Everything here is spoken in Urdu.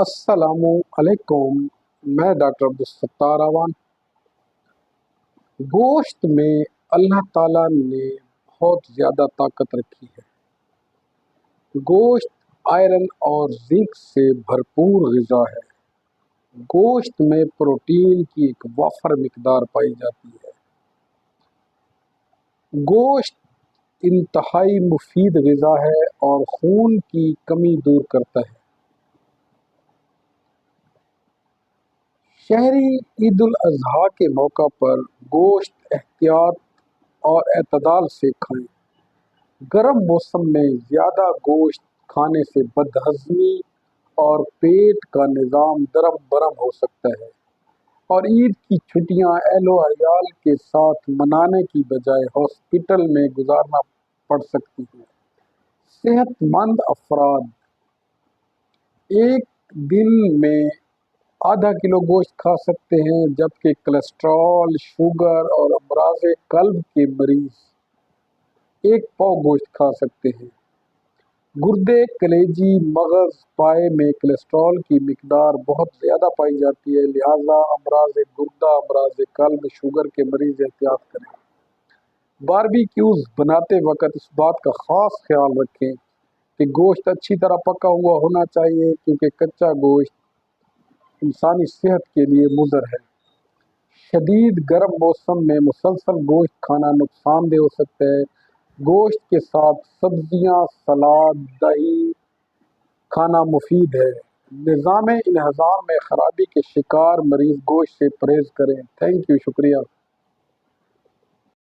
السلام علیکم، میں ڈاکٹر عبدالستار اعوان۔ گوشت میں اللہ تعالیٰ نے بہت زیادہ طاقت رکھی ہے۔ گوشت آئرن اور زنک سے بھرپور غذا ہے۔ گوشت میں پروٹین کی ایک وافر مقدار پائی جاتی ہے۔ گوشت انتہائی مفید غذا ہے اور خون کی کمی دور کرتا ہے۔ شہری عید الاضحیٰ کے موقع پر گوشت احتیاط اور اعتدال سے کھائیں۔ گرم موسم میں زیادہ گوشت کھانے سے بدہضمی اور پیٹ کا نظام درم برم ہو سکتا ہے، اور عید کی چھٹیاں اہل و عیال کے ساتھ منانے کی بجائے ہاسپٹل میں گزارنا پڑ سکتی ہیں۔ صحت مند افراد ایک دن میں آدھا کلو گوشت کھا سکتے ہیں، جبکہ کولیسٹرول، شوگر اور امراض قلب کے مریض 1 پاؤ گوشت کھا سکتے ہیں۔ گردے، کلیجی، مغز، پائے میں کولیسٹرول کی مقدار بہت زیادہ پائی جاتی ہے، لہذا امراض گردہ، امراض قلب، شوگر کے مریض احتیاط کریں۔ باربیکیوز بناتے وقت اس بات کا خاص خیال رکھیں کہ گوشت اچھی طرح پکا ہوا ہونا چاہیے، کیونکہ کچا گوشت انسانی صحت کے لیے مضر ہے۔ شدید گرم موسم میں مسلسل گوشت کھانا نقصان دہ ہو سکتا ہے۔ گوشت کے ساتھ سبزیاں، سلاد، دہی کھانا مفید ہے۔ نظام انہضام میں خرابی کے شکار مریض گوشت سے پرہیز کریں۔ تھینک یو، شکریہ۔